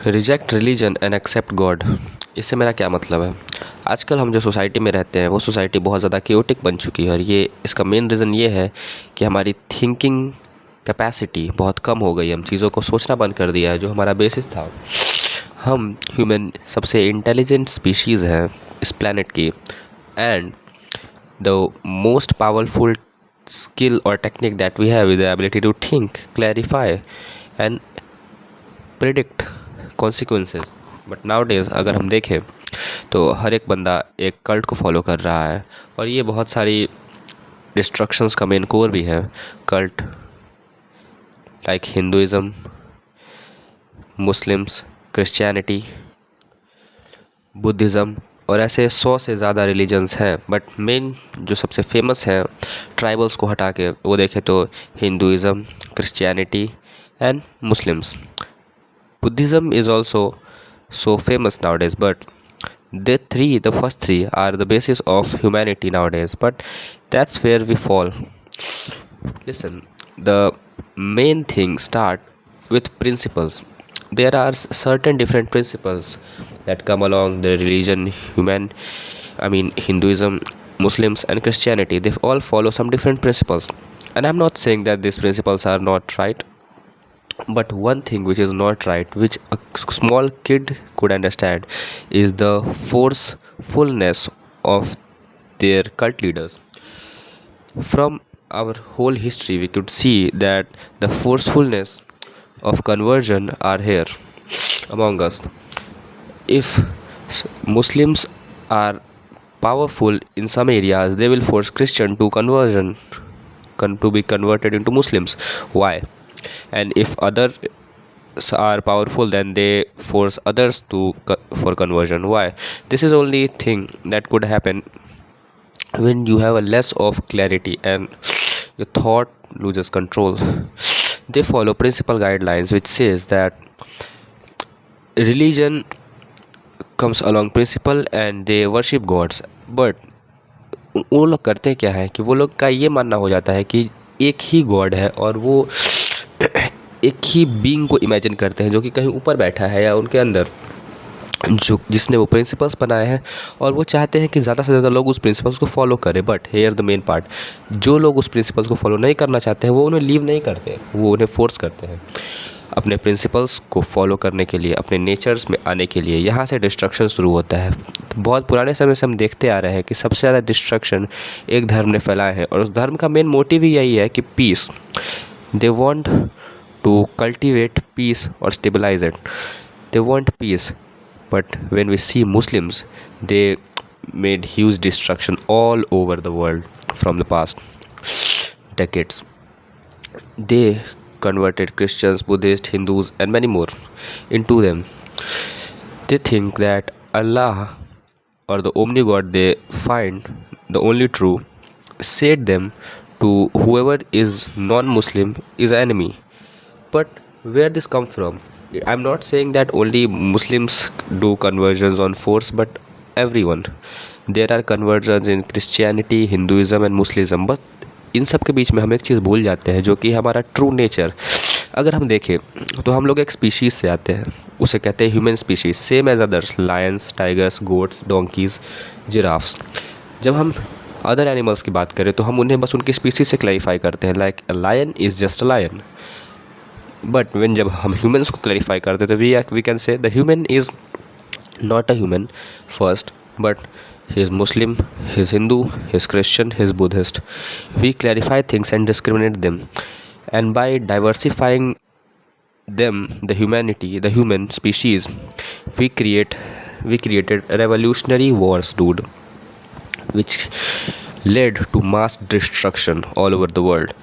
Reject religion and accept God. इससे मेरा क्या मतलब है? आजकल हम जो सोसाइटी में रहते हैं वो सोसाइटी बहुत ज़्यादा केओटिक बन चुकी है और ये इसका मेन रीज़न ये है कि हमारी थिंकिंग कैपेसिटी बहुत कम हो गई है। हम चीज़ों को सोचना बंद कर दिया है जो हमारा बेसिस था। हम ह्यूमन सबसे इंटेलिजेंट स्पीशीज़ हैं इस प्लैनेट की and the most powerful skill or technique that we have is the ability to think, clarify and predict consequences. But nowadays अगर हम देखें तो हर एक बंदा एक कल्ट को फॉलो कर रहा है और ये बहुत सारी डिस्ट्रक्शंस का मेन कोर भी है। Cult like Hinduism, Muslims, Christianity, Buddhism और ऐसे 100 से ज़्यादा रिलीजन्स हैं। बट मेन जो सबसे फेमस हैं ट्राइबल्स को हटा के वो देखें तो Hinduism, Christianity and Muslims. Buddhism is also so famous nowadays, but the first three are the basis of humanity nowadays, but that's where we fall. Listen, the main thing start with principles. There are certain different principles that come along the religion, Hinduism, Muslims and Christianity. They all follow some different principles, and I'm not saying that these principles are not right. But one thing which is not right, which a small kid could understand, is the forcefulness of their cult leaders. From our whole history, we could see that the forcefulness of conversion are here among us. If Muslims are powerful in some areas, they will force Christian to be converted into Muslims. Why? And if others are powerful, then they force others for conversion. Why? This is only thing that could happen when you have a less of clarity and your thought loses control. They follow principal guidelines which says that religion comes along principle and they worship gods. But वो लोग करते क्या है कि वो लोग का ये मानना हो जाता है कि एक ही गॉड है और वो एक ही बीइंग को इमेजिन करते हैं जो कि कहीं ऊपर बैठा है या उनके अंदर जिसने वो प्रिंसिपल्स बनाए हैं, और वो चाहते हैं कि ज़्यादा से ज़्यादा लोग उस प्रिंसिपल्स को फॉलो करें। But here the main part, जो लोग उस प्रिंसिपल्स को फॉलो नहीं करना चाहते हैं वो उन्हें लीव नहीं करते, वो उन्हें फोर्स करते हैं अपने प्रिंसिपल्स को फॉलो करने के लिए, अपने नेचर्स में आने के लिए। यहाँ से डिस्ट्रक्शन शुरू होता है। बहुत पुराने समय से हम देखते आ रहे हैं कि सबसे ज़्यादा डिस्ट्रक्शन एक धर्म ने फैलाए हैं और उस धर्म का मेन मोटिव ही यही है कि peace. They want to cultivate peace or stabilize it. They want peace, but when we see Muslims, they made huge destruction all over the world from the past decades. They converted Christians, Buddhists, Hindus and many more into them. They think that Allah or the Omni God they find the only true said them to whoever is non-Muslim is an enemy. But where this come from? I'm not saying that only Muslims do conversions on force, but everyone. There are conversions in Christianity, Hinduism and Muslim. But इन सब के बीच में हम एक चीज़ भूल जाते हैं जो कि हमारा ट्रू नेचर। अगर हम देखें तो हम लोग एक स्पीशीज़ से आते हैं, उसे कहते हैं human species, same as others, lions, tigers, goats, donkeys, giraffes. जब हम अदर एनिमल्स की बात करें तो हम उन्हें बस उनकी स्पीशीज़ से क्लैरिफाई करते हैं, like a lion is just a lion. But when जब हम ह्यूमन्स को क्लैरिफाई करते तो we can say the human is not a human first, but he is Muslim, he is Hindu, he is Christian, he is Buddhist. We clarify things and discriminate them, and by diversifying them, the human species, we created revolutionary wars, dude, which led to mass destruction all over the world.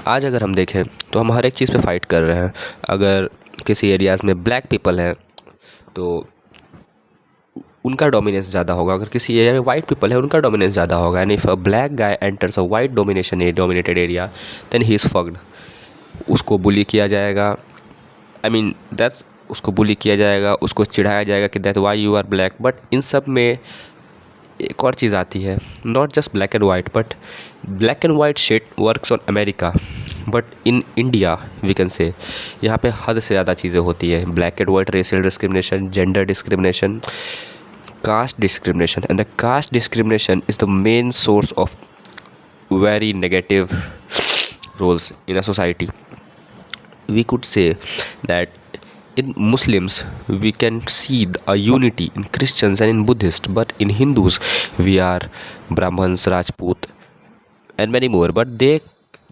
आज अगर हम देखें तो हम हर एक चीज़ पे fight कर रहे हैं। अगर किसी एरियाज़ में ब्लैक पीपल हैं तो उनका डोमिनेंस ज़्यादा होगा, अगर किसी एरिया में वाइट पीपल है उनका डोमिनेंस ज़्यादा होगा। And if a black guy enters a white dominated area then he is fucked. उसको बुली किया जाएगा, उसको बुली किया जाएगा, उसको चिढ़ाया जाएगा कि that why you are black. But इन सब में एक और चीज़ आती है, not just black and white, but black and white shit works on America, but in India we can say यहाँ पे हद से ज़्यादा चीज़ें होती हैं, black and white racial discrimination, gender discrimination, caste discrimination, and the caste discrimination is the main source of very negative roles in a society. We could say that in Muslims we can see a unity, in Christians and in Buddhists, but in Hindus we are Brahmins, Rajput and many more, but they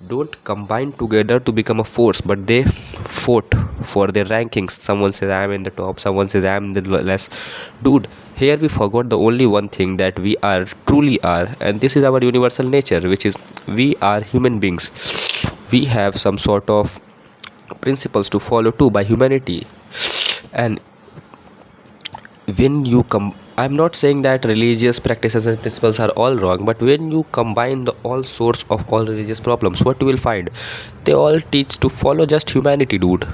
don't combine together to become a force, but they fought for their rankings. Someone says I am in the top, someone says I am in the less. Dude, here we forgot the only one thing that we are truly are, and this is our universal nature, which is we are human beings. We have some sort of principles to follow too by humanity. And when you I'm not saying that religious practices and principles are all wrong, but when you combine the all source of all religious problems, what you will find, they all teach to follow just humanity, dude.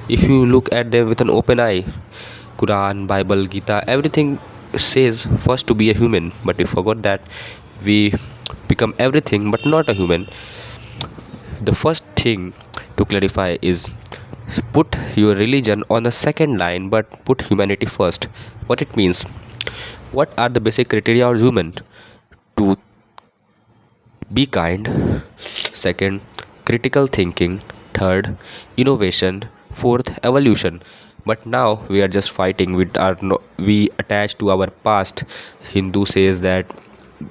If you look at them with an open eye, Quran, Bible, Gita, everything says first to be a human, but we forgot that we become everything but not a human. The first thing to clarify is put your religion on the second line but put humanity first. What it means, what are the basic criteria of human? To be kind, second critical thinking, third innovation, fourth evolution. But now we are just fighting with our we attach to our past. Hindu says that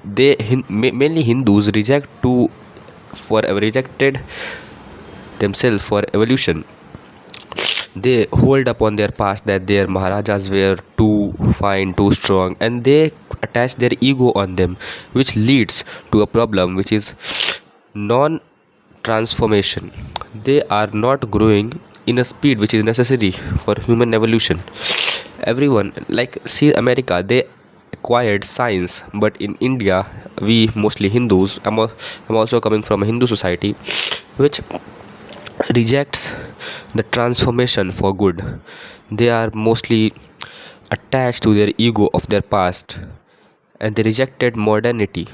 mainly Hindus rejected themselves for evolution. They hold upon their past, that their Maharajas were too fine, too strong, and they attach their ego on them, which leads to a problem, which is non-transformation. They are not growing in a speed which is necessary for human evolution. Everyone, like see America, they acquired science, but in India, we mostly Hindus, I'm also coming from a Hindu society, which rejects the transformation for good. They are mostly attached to their ego of their past, and they rejected modernity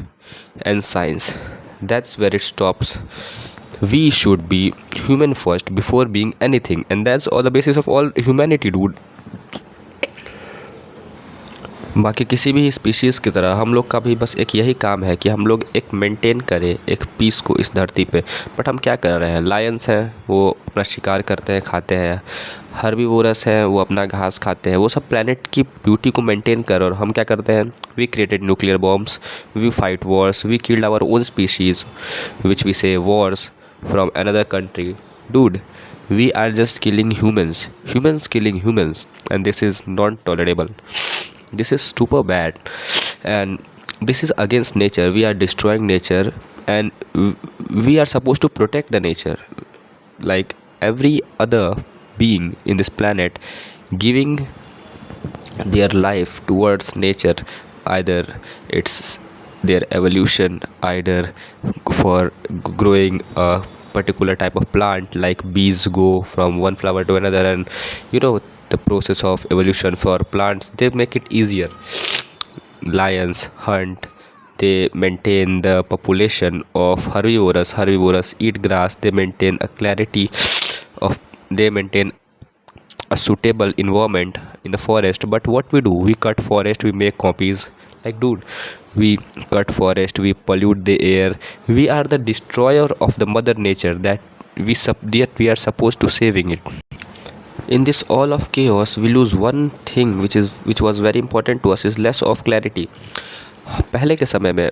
and science. That's where it stops. We should be human first before being anything, and that's all the basis of all humanity, dude. बाकी किसी भी species की तरह हम लोग का भी बस एक यही काम है कि हम लोग एक मेंटेन करें एक पीस को इस धरती पे। बट हम क्या कर रहे हैं, लायंस हैं वो अपना शिकार करते हैं, खाते हैं, हर्बीवोरस हैं वो अपना घास खाते हैं, वो सब प्लैनेट की ब्यूटी को मेंटेन कर, और हम क्या करते हैं, we created nuclear bombs, we fight wars, we killed our own species which we say wars from another country. Dude, we are just killing humans killing humans, and this is not tolerable. This is super bad, and this is against nature. We are destroying nature, and we are supposed to protect the nature like every other being in this planet, giving their life towards nature. Either it's their evolution, either for growing a particular type of plant, like bees go from one flower to another, and the process of evolution for plants, they make it easier. Lions hunt, they maintain the population of herbivores eat grass, they maintain a suitable environment in the forest. But what we do, we cut forest, we make copies. Like, dude, we cut forest, we pollute the air, we are the destroyer of the mother nature that we are supposed to saving it. In this all of chaos, we lose one thing which was very important to us, is less of clarity. पहले के समय में,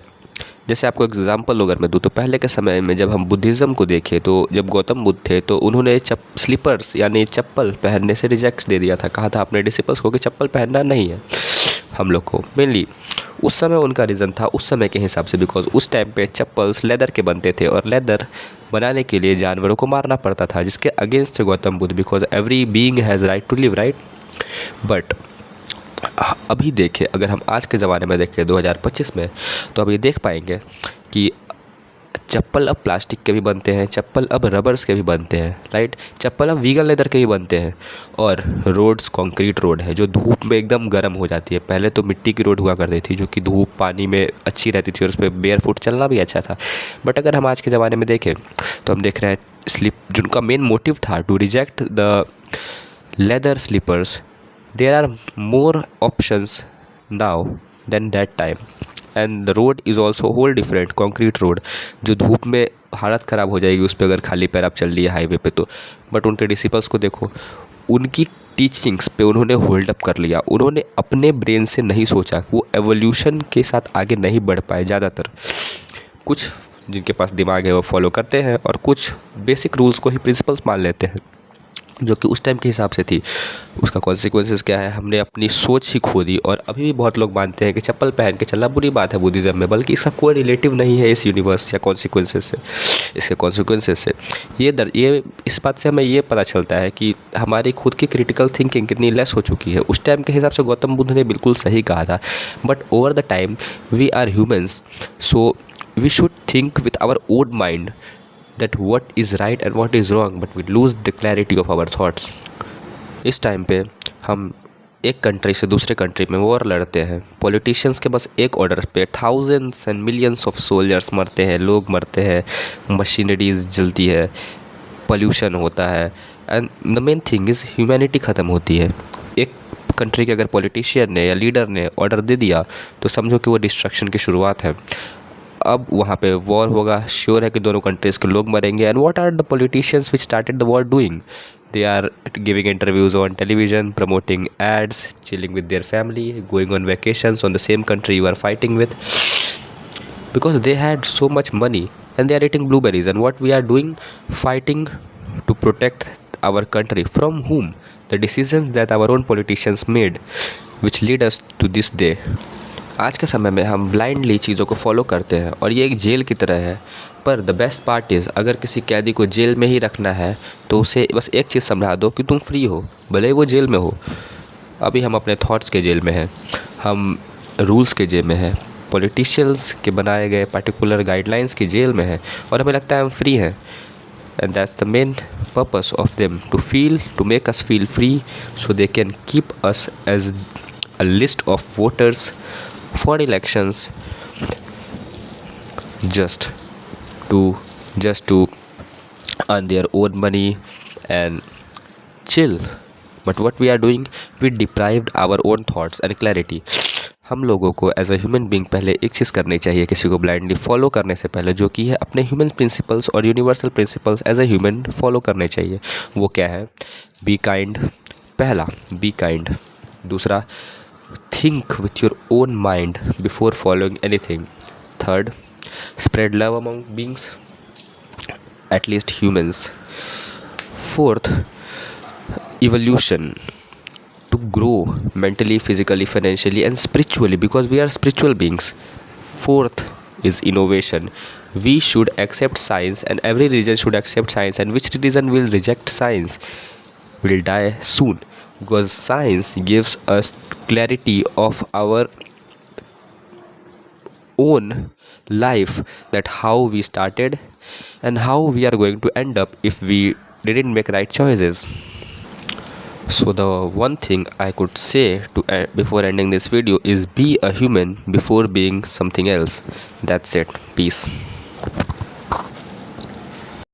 जैसे आपको example अगर मैं दूँ, तो पहले के समय में जब हम बुद्धिज़्म को देखें, तो जब गौतम बुद्ध थे तो उन्होंने स्लीपर्स यानी चप्पल पहनने से रिजेक्ट दे दिया था. कहा था अपने डिसिपल्स को कि चप्पल पहनना नहीं है हम लोग को. मेनली उस समय उनका रीज़न था उस समय के हिसाब से, बिकॉज उस टाइम पे चप्पल्स लेदर के बनते थे और लेदर बनाने के लिए जानवरों को मारना पड़ता था, जिसके अगेंस्ट थे Gautam Buddha, because every being has right to live, right. But अभी देखें, अगर हम आज के ज़माने में देखें 2025 में, तो अब ये देख पाएंगे कि चप्पल अब प्लास्टिक के भी बनते हैं, चप्पल अब रबर्स के भी बनते हैं, राइट. चप्पल अब वीगन लेदर के भी बनते हैं, और रोड्स कंक्रीट रोड है जो धूप में एकदम गर्म हो जाती है. पहले तो मिट्टी की रोड हुआ करती थी जो कि धूप पानी में अच्छी रहती थी और उस पर बेयर फुट चलना भी अच्छा था. बट अगर हम आज के ज़माने में देखें तो हम देख रहे हैं स्लीप, जिनका मेन मोटिव था to reject the leather slippers, there are more options now than that time, and the road is also whole different, concrete road, जो धूप में हालत ख़राब हो जाएगी उस पर अगर खाली पैर आप चल लिए हाईवे पे तो। बट उनके डिसिपल्स को देखो, उनकी टीचिंग्स पे उन्होंने होल्ड अप कर लिया, उन्होंने अपने ब्रेन से नहीं सोचा, वो एवोल्यूशन के साथ आगे नहीं बढ़ पाए। ज़्यादातर कुछ जिनके पास दिमाग है वो फॉलो करते हैं, और कुछ बेसिक रूल्स को ही प्रिंसिपल्स मान लेते हैं, जो कि उस टाइम के हिसाब से थी। उसका कॉन्सिक्वेंसेस क्या है, हमने अपनी सोच ही खो दी। और अभी भी बहुत लोग मानते हैं कि चप्पल पहन के चलना बुरी बात है बुद्धिज़्म में, बल्कि इसका कोई रिलेटिव नहीं है इस यूनिवर्स या कॉन्सिक्वेंसेस से, इसके कॉन्सिक्वेंसेस से। ये इस बात से हमें ये पता चलता है कि हमारी खुद की क्रिटिकल थिंकिंग कितनी लेस हो चुकी है। उस टाइम के हिसाब से गौतम बुद्ध ने बिल्कुल सही कहा था, but over the time we are humans, so we should think with our own mind that what is right and what is wrong, but we lose the clarity of our thoughts. इस time पे हम एक country से दूसरे country में war लड़ते हैं, politicians के बस एक ऑर्डर पे thousands and millions of soldiers मरते हैं, लोग मरते हैं, मशीनरीज जलती है, पोल्यूशन होता है, and the main thing is humanity ख़त्म होती है। एक कंट्री के अगर पॉलिटिशियन ने या लीडर ने ऑर्डर दे दिया तो समझो कि वो डिस्ट्रक्शन की शुरुआत है। अब वहाँ पे वॉर होगा, श्योर है कि दोनों कंट्रीज़ के लोग मरेंगे। And what are the politicians which started the war doing? They are giving interviews on television, promoting ads, chilling with their family, going on vacations on the same country you are fighting with, because they had so much money and they are eating blueberries. And what we are doing, fighting to protect our country from whom? The decisions that our own politicians made, which lead us to this day. आज के समय में हम blindly चीज़ों को follow करते हैं और ये एक जेल की तरह है। पर द बेस्ट पार्ट इज़, अगर किसी कैदी को जेल में ही रखना है तो उसे बस एक चीज़ समझा दो कि तुम फ्री हो, भले ही वो जेल में हो। अभी हम अपने थॉट्स के जेल में हैं, हम रूल्स के जेल में हैं, पॉलिटिशियंस के बनाए गए पर्टिकुलर गाइडलाइंस की जेल में हैं, और हमें लगता है हम फ्री हैं। And that's the main purpose of them, to make us feel free, so they can keep us as a list of voters for elections, just to earn their own money and chill. But what we are doing, we deprived our own thoughts and clarity. हम लोगों को as a human being पहले एक चीज़ करनी चाहिए किसी को blindly follow करने से पहले, जो कि है अपने ह्यूमन प्रिंसिपल्स और universal principles as a human follow करने चाहिए। वो क्या है? बी काइंड, पहला बी काइंड। दूसरा, think with your own mind before following anything. Third, spread love among beings, at least humans. Fourth, evolution, to grow mentally, physically, financially and spiritually, because we are spiritual beings. Fourth is innovation. We should accept science, and every religion should accept science, and which religion will reject science will die soon, because science gives us clarity of our own life, that how we started and how we are going to end up if we didn't make right choices. So the one thing I could say to before ending this video is, be a human before being something else. That's it. Peace.